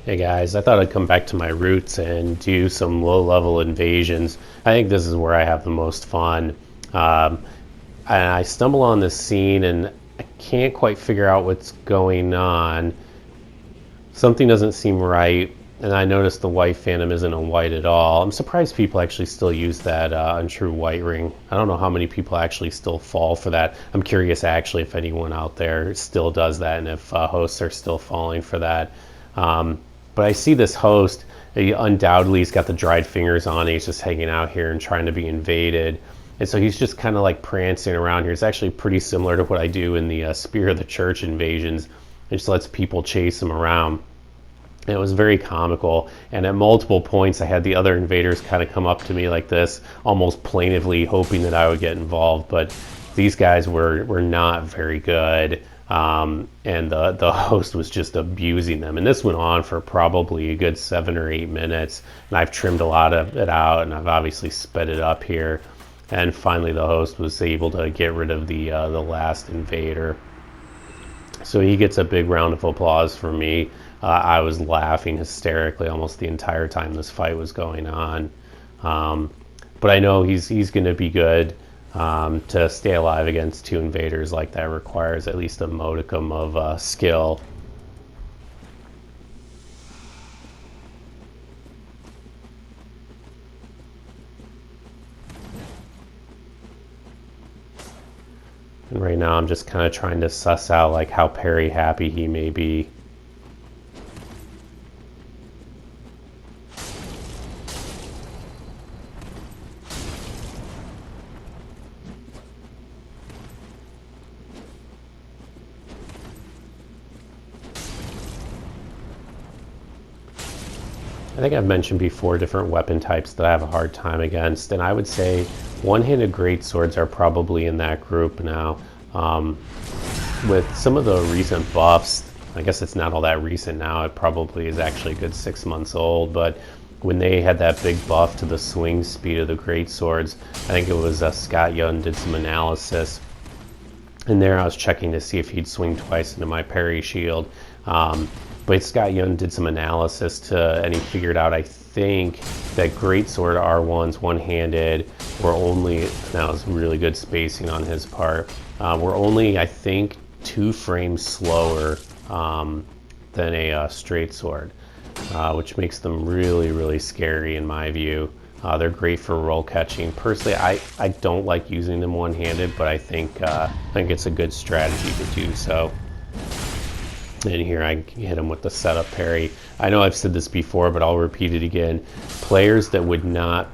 Hey guys, I thought I'd come back to my roots and do some low-level invasions. I think this is where I have the most fun. Um, and I stumble on this scene and I can't quite figure out what's going on. Something doesn't seem right, and I notice the white phantom isn't a white at all. I'm surprised people actually still use that untrue white ring. I don't know how many people actually still fall for that. I'm curious actually if anyone out there still does that and if hosts are still falling for that. But I see this host, he undoubtedly he's got the dried fingers on, he's just hanging out here and trying to be invaded. And so he's just kind of like prancing around here. It's actually pretty similar to what I do in the Spear of the Church invasions. It just lets people chase him around. And it was very comical. And at multiple points, I had the other invaders kind of come up to me like this, almost plaintively hoping that I would get involved. But these guys were not very good. And the host was just abusing them. And this went on for probably a good 7 or 8 minutes. And I've trimmed a lot of it out, and I've obviously sped it up here. And finally, the host was able to get rid of the last invader. So he gets a big round of applause from me. I was laughing hysterically almost the entire time this fight was going on. But I know he's going to be good. To stay alive against 2 invaders like that requires at least a modicum of skill. And right now I'm just kind of trying to suss out like how parry happy he may be. I think I've mentioned before different weapon types that I have a hard time against, and I would say one-handed greatswords are probably in that group now. With some of the recent buffs, I guess it's not all that recent now, it probably is actually a good 6 months old, but when they had that big buff to the swing speed of the greatswords, I think it was Scott Young did some analysis, and there I was checking to see if he'd swing twice into my parry shield. But Scott Young did some analysis and he figured out, I think, that Greatsword R1s one-handed were only, that was really good spacing on his part, were only, I think, 2 frames slower than a straight sword, which makes them really, really scary in my view. They're great for roll catching. Personally, I don't like using them one-handed, but I think it's a good strategy to do so. And here I hit him with the setup parry. I know I've said this before, but I'll repeat it again. Players that would not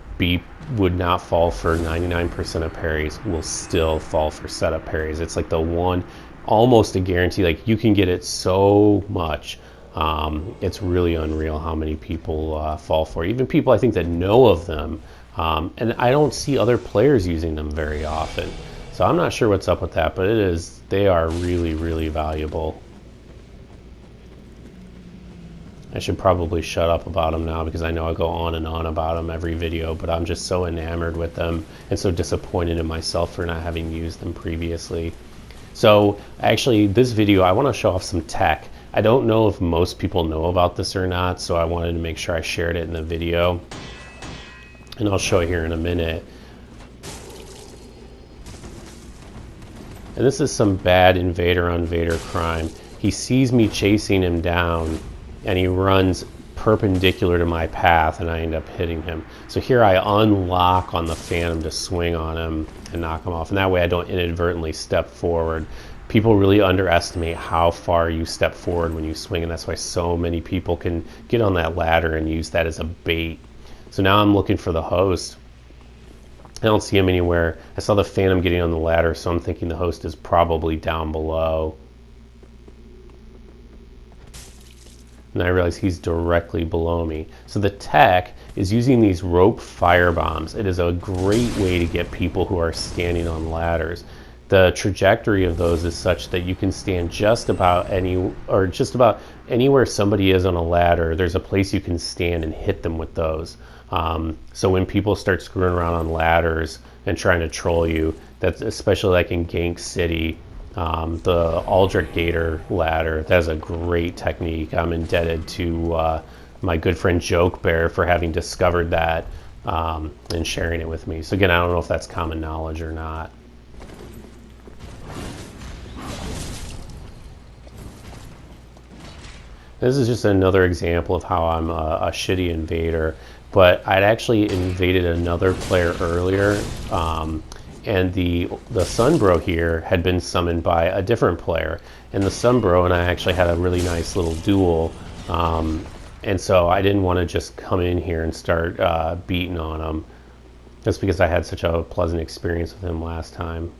fall for 99% of parries will still fall for setup parries. It's like the one, almost a guarantee. Like you can get it so much. It's really unreal how many people fall for it. Even people I think that know of them. And I don't see other players using them very often. So I'm not sure what's up with that, but they are really, really valuable. I should probably shut up about them now because I know I go on and on about them every video, but I'm just so enamored with them and so disappointed in myself for not having used them previously. So actually this video, I want to show off some tech. I don't know if most people know about this or not, so I wanted to make sure I shared it in the video. And I'll show it here in a minute. And this is some bad invader on invader crime. He sees me chasing him down and he runs perpendicular to my path and I end up hitting him. So here I unlock on the Phantom to swing on him and knock him off, and that way I don't inadvertently step forward. People really underestimate how far you step forward when you swing, and that's why so many people can get on that ladder and use that as a bait. So now I'm looking for the host. I don't see him anywhere. I saw the Phantom getting on the ladder, so I'm thinking the host is probably down below. And I realize he's directly below me. So the tech is using these rope fire bombs. It is a great way to get people who are standing on ladders. The trajectory of those is such that you can stand just about anywhere somebody is on a ladder. There's a place you can stand and hit them with those. So when people start screwing around on ladders and trying to troll you, that's especially like in Gank City, The Aldrich Gator ladder, that's a great technique. I'm indebted to my good friend Joke Bear for having discovered that and sharing it with me. So again, I don't know if that's common knowledge or not. This is just another example of how I'm a shitty invader, but I'd actually invaded another player earlier, and the Sunbro here had been summoned by a different player, and the Sunbro and I actually had a really nice little duel, and so I didn't want to just come in here and start beating on him, just because I had such a pleasant experience with him last time.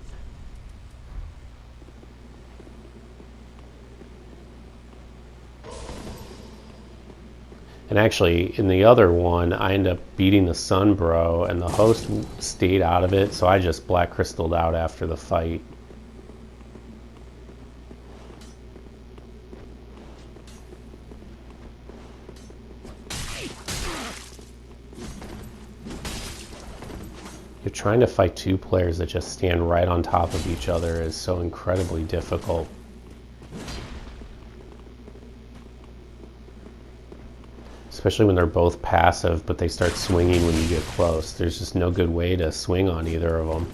And actually, in the other one, I ended up beating the Sunbro, and the host stayed out of it, so I just black crystalled out after the fight. You're trying to fight two players that just stand right on top of each other is so incredibly difficult. Especially when they're both passive, but they start swinging when you get close. There's just no good way to swing on either of them.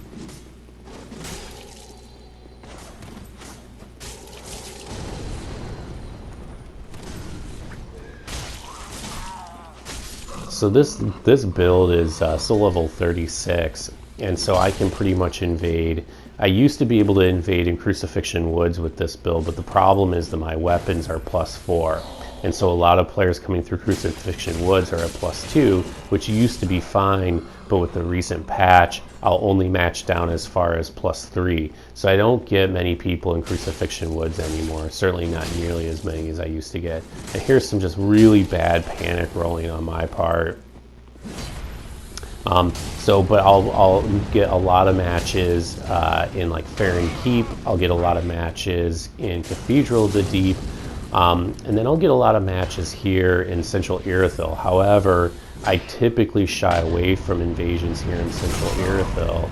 So this build is soul level 36, and so I can pretty much invade. I used to be able to invade in Crucifixion Woods with this build, but the problem is that my weapons are +4. And so a lot of players coming through Crucifixion Woods are at +2, which used to be fine, but with the recent patch, I'll only match down as far as +3. So I don't get many people in Crucifixion Woods anymore, certainly not nearly as many as I used to get. And here's some just really bad panic rolling on my part. But I'll get a lot of matches in like Fair and Keep. I'll get a lot of matches in Cathedral of the Deep. And then I'll get a lot of matches here in Central Irithyll. However, I typically shy away from invasions here in Central Irithyll.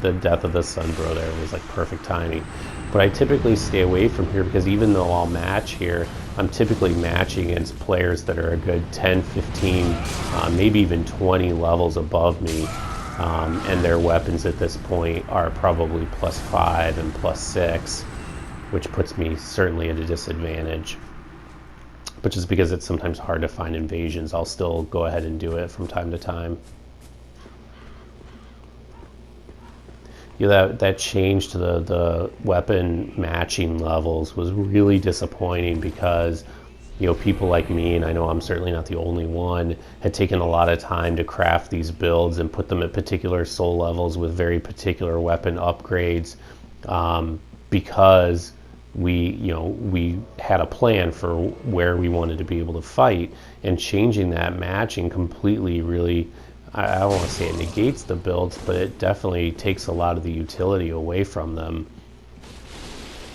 The death of the Sunbro there was like perfect timing. But I typically stay away from here because even though I'll match here, I'm typically matching against players that are a good 10, 15, maybe even 20 levels above me. And their weapons at this point are probably +5 and +6. Which puts me certainly at a disadvantage. But just because it's sometimes hard to find invasions, I'll still go ahead and do it from time to time. That change to the weapon matching levels was really disappointing because people like me, and I know I'm certainly not the only one, had taken a lot of time to craft these builds and put them at particular soul levels with very particular weapon upgrades, because we had a plan for where we wanted to be able to fight, and changing that matching completely really, I don't want to say it negates the builds, but it definitely takes a lot of the utility away from them.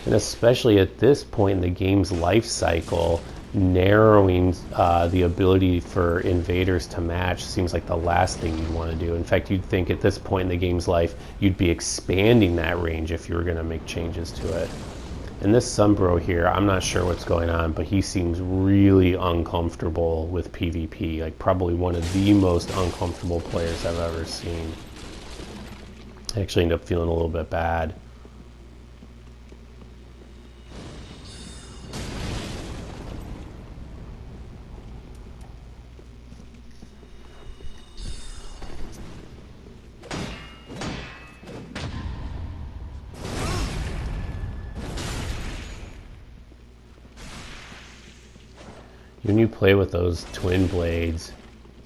And especially at this point in the game's life cycle, narrowing the ability for invaders to match seems like the last thing you'd want to do. In fact, you'd think at this point in the game's life, you'd be expanding that range if you were going to make changes to it. And this Sunbro here, I'm not sure what's going on, but he seems really uncomfortable with PvP. Like probably one of the most uncomfortable players I've ever seen. I actually end up feeling a little bit bad. When you play with those twin blades,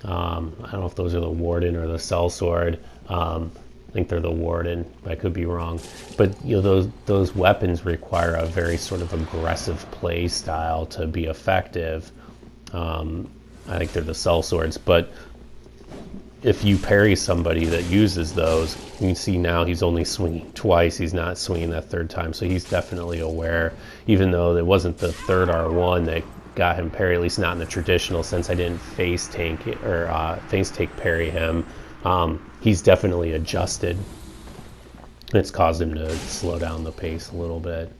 I don't know if those are the Warden or the Sellsword. I think they're the Warden, but I could be wrong. But those weapons require a very sort of aggressive play style to be effective. I think they're the Sellswords, but if you parry somebody that uses those, you can see now he's only swinging twice. He's not swinging that third time, so he's definitely aware. Even though it wasn't the third R1 that got him parry, at least not in the traditional sense. I didn't face tank parry him. He's definitely adjusted. It's caused him to slow down the pace a little bit.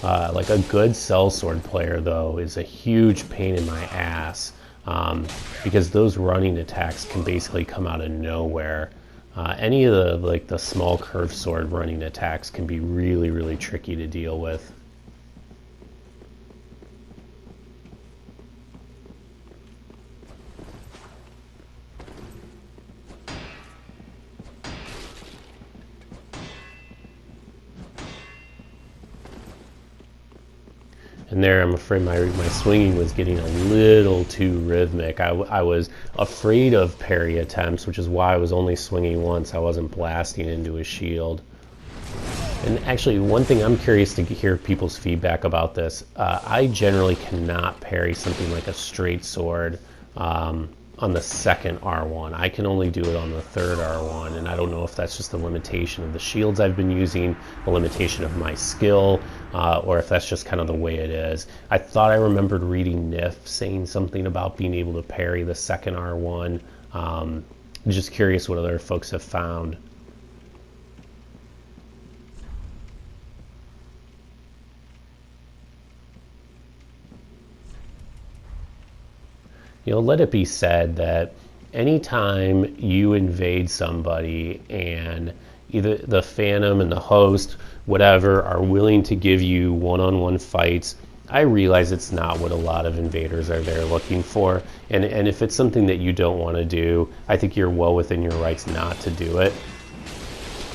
Like a good sellsword player, though, is a huge pain in my ass because those running attacks can basically come out of nowhere. Any of the small curved sword running attacks can be really, really tricky to deal with. And there, I'm afraid my swinging was getting a little too rhythmic. I was afraid of parry attempts, which is why I was only swinging once. I wasn't blasting into his shield. And actually, one thing I'm curious to hear people's feedback about this, I generally cannot parry something like a straight sword on the second R1. I can only do it on the third R1, and I don't know if that's just a limitation of the shields I've been using, a limitation of my skill, or if that's just kind of the way it is. I thought I remembered reading Nif saying something about being able to parry the second R1. Just curious what other folks have found. Let it be said that anytime you invade somebody and either the Phantom and the host, whatever, are willing to give you one-on-one fights, I realize it's not what a lot of invaders are there looking for. And if it's something that you don't want to do, I think you're well within your rights not to do it.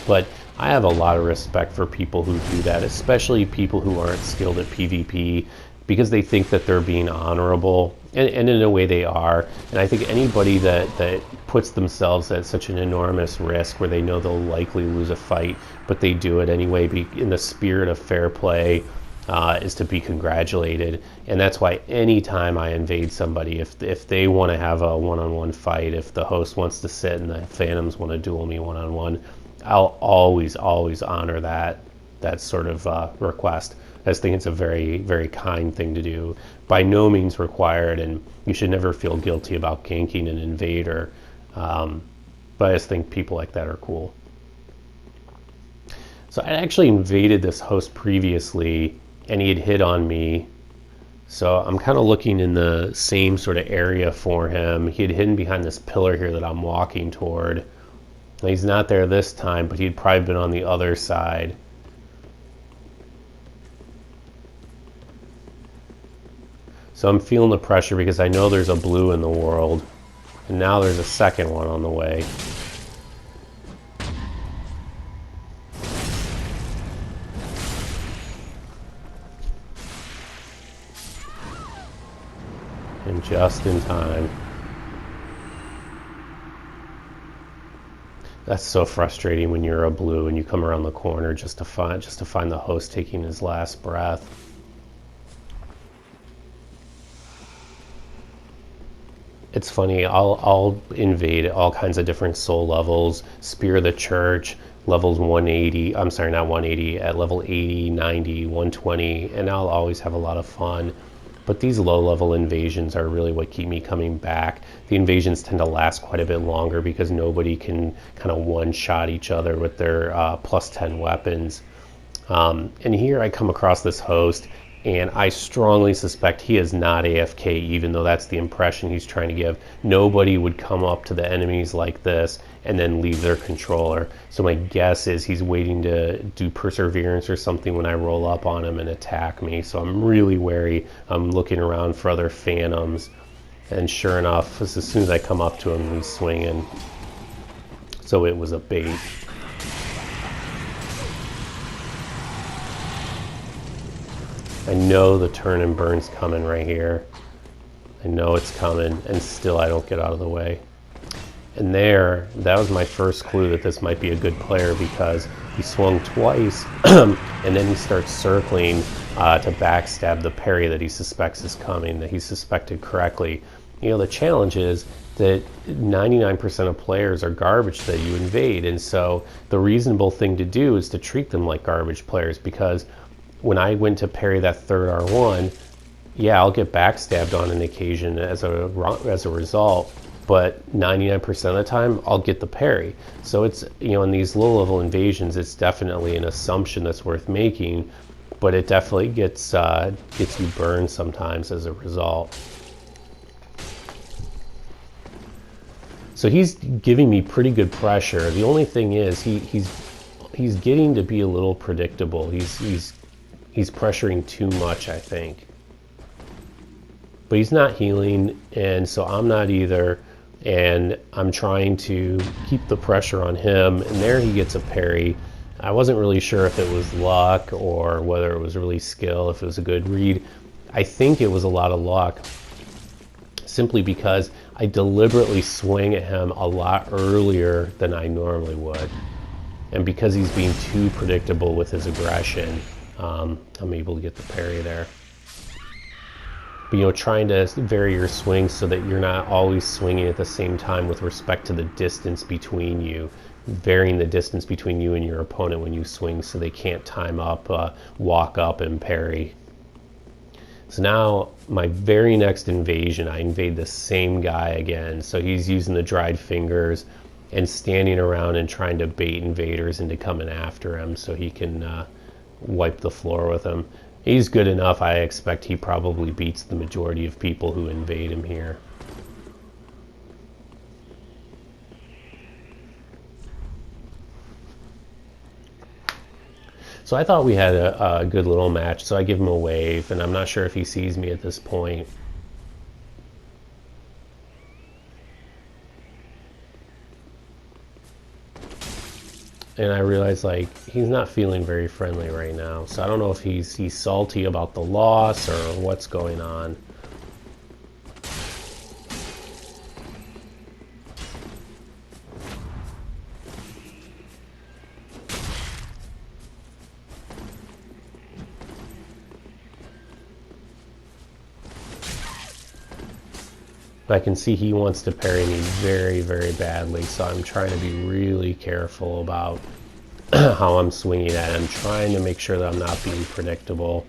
But I have a lot of respect for people who do that, especially people who aren't skilled at PvP, because they think that they're being honorable, and in a way they are. And I think anybody that puts themselves at such an enormous risk where they know they'll likely lose a fight, but they do it anyway in the spirit of fair play, is to be congratulated. And that's why anytime I invade somebody, if they want to have a one-on-one fight, if the host wants to sit and the Phantoms want to duel me one-on-one, I'll always honor that sort of request. I just think it's a very, very kind thing to do. By no means required, and you should never feel guilty about ganking an invader. But I just think people like that are cool. So I actually invaded this host previously, and he had hit on me. So I'm kind of looking in the same sort of area for him. He had hidden behind this pillar here that I'm walking toward. Now, he's not there this time, but he'd probably been on the other side. So I'm feeling the pressure because I know there's a blue in the world, and now there's a second one on the way. And just in time. That's so frustrating when you're a blue and you come around the corner just to find the host taking his last breath. It's funny, I'll invade all kinds of different soul levels, Spear of the Church, levels 180, I'm sorry, not 180, at level 80, 90, 120, and I'll always have a lot of fun. But these low-level invasions are really what keep me coming back. The invasions tend to last quite a bit longer because nobody can kind of one-shot each other with their plus 10 weapons. And here I come across this host, and I strongly suspect he is not AFK, even though that's the impression he's trying to give. Nobody would come up to the enemies like this and then leave their controller. So my guess is he's waiting to do perseverance or something when I roll up on him and attack me. So I'm really wary. I'm looking around for other Phantoms. And sure enough, as soon as I come up to him, he's swinging. So it was a bait. I know the turn and burn's coming right here. I know it's coming, and still I don't get out of the way. And that was my first clue that this might be a good player, because he swung twice, and then he starts circling to backstab the parry that he suspects is coming, that he suspected correctly. The challenge is that 99% of players are garbage that you invade, and so the reasonable thing to do is to treat them like garbage players, because when I went to parry that third R1, yeah, I'll get backstabbed on an occasion as a result, but 99% of the time I'll get the parry. So it's, you know, in these low level invasions, it's definitely an assumption that's worth making, but it definitely gets you burned sometimes as a result. So he's giving me pretty good pressure. The only thing is he's getting to be a little predictable. He's pressuring too much, I think. But he's not healing, and so I'm not either. And I'm trying to keep the pressure on him, and there he gets a parry. I wasn't really sure if it was luck or whether it was really skill, if it was a good read. I think it was a lot of luck, simply because I deliberately swing at him a lot earlier than I normally would. And because he's being too predictable with his aggression, I'm able to get the parry there. But, you know, trying to vary your swings so that you're not always swinging at the same time with respect to the distance between you. Varying the distance between you and your opponent when you swing so they can't time up, walk up and parry. So now my very next invasion, I invade the same guy again. So he's using the dried fingers and standing around and trying to bait invaders into coming after him so he can wipe the floor with them. He's good enough. I expect he probably beats the majority of people who invade him here. So I thought we had a good little match, so I give him a wave, and I'm not sure if he sees me at this point. And I realize, like, he's not feeling very friendly right now. So I don't know if he's salty about the loss or what's going on. I can see he wants to parry me very, very badly, so I'm trying to be really careful about how I'm swinging at him, trying to make sure that I'm not being predictable.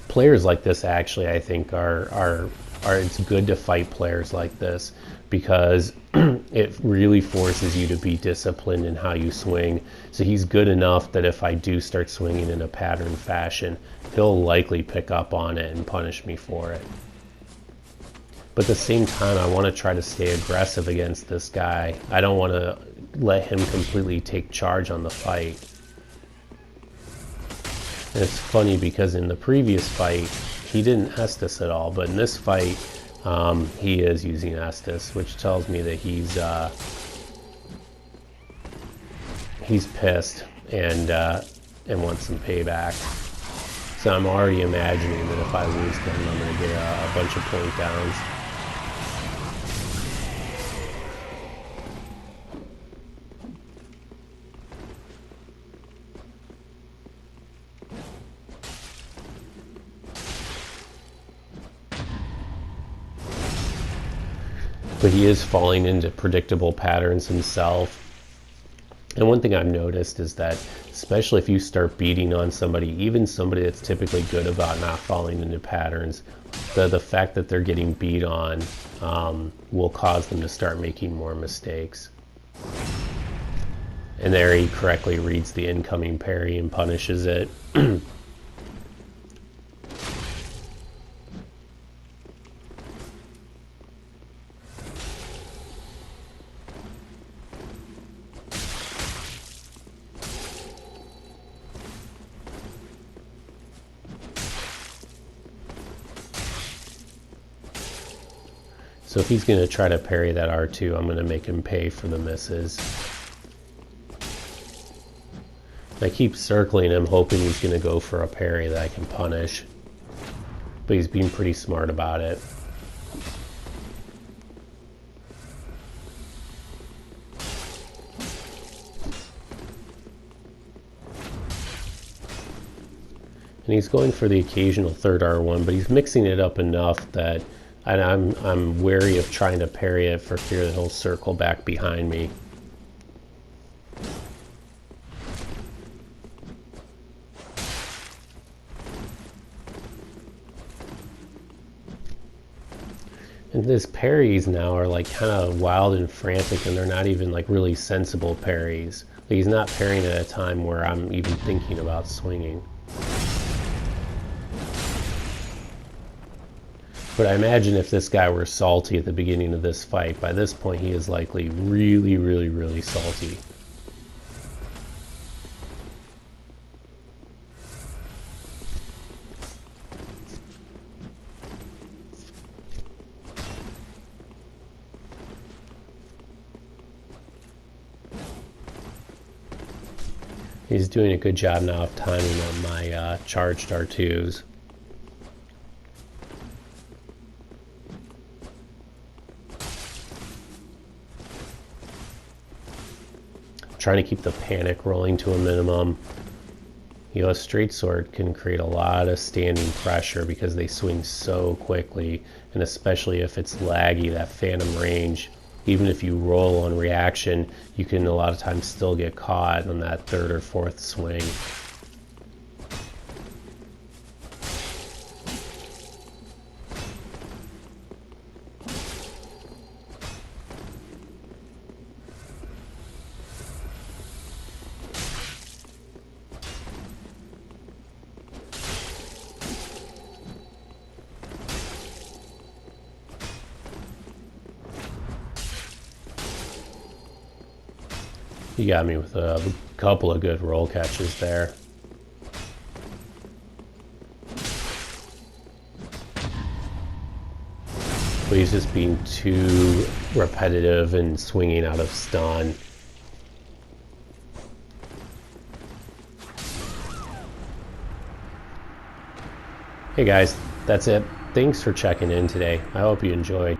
Players like this, actually, I think are it's good to fight players like this, because it really forces you to be disciplined in how you swing. So he's good enough that if I do start swinging in a pattern fashion, he'll likely pick up on it and punish me for it. But at the same time, I want to try to stay aggressive against this guy. I don't want to let him completely take charge on the fight. And it's funny because in the previous fight, he didn't Estus at all, but in this fight, he is using Estus, which tells me that he's pissed and wants some payback. So I'm already imagining that if I lose to him, I'm going to get a bunch of point downs. But he is falling into predictable patterns himself. And one thing I've noticed is that, especially if you start beating on somebody, even somebody that's typically good about not falling into patterns, the fact that they're getting beat on will cause them to start making more mistakes. And there he correctly reads the incoming parry and punishes it. So if he's going to try to parry that R2, I'm going to make him pay for the misses. I keep circling him, hoping he's going to go for a parry that I can punish. But he's being pretty smart about it. And he's going for the occasional third R1, but he's mixing it up enough that I'm wary of trying to parry it for fear that he'll circle back behind me. And his parries now are like kind of wild and frantic, and they're not even like really sensible parries. Like, he's not parrying at a time where I'm even thinking about swinging. But I imagine if this guy were salty at the beginning of this fight, by this point he is likely really, really, really salty. He's doing a good job now of timing on my charged R2s. Trying to keep the panic rolling to a minimum. You know, a straight sword can create a lot of standing pressure because they swing so quickly, and especially if it's laggy, that phantom range, even if you roll on reaction, you can a lot of times still get caught on that third or fourth swing. You got me with a couple of good roll catches there. But he's just being too repetitive and swinging out of stun. Hey guys, that's it. Thanks for checking in today. I hope you enjoyed.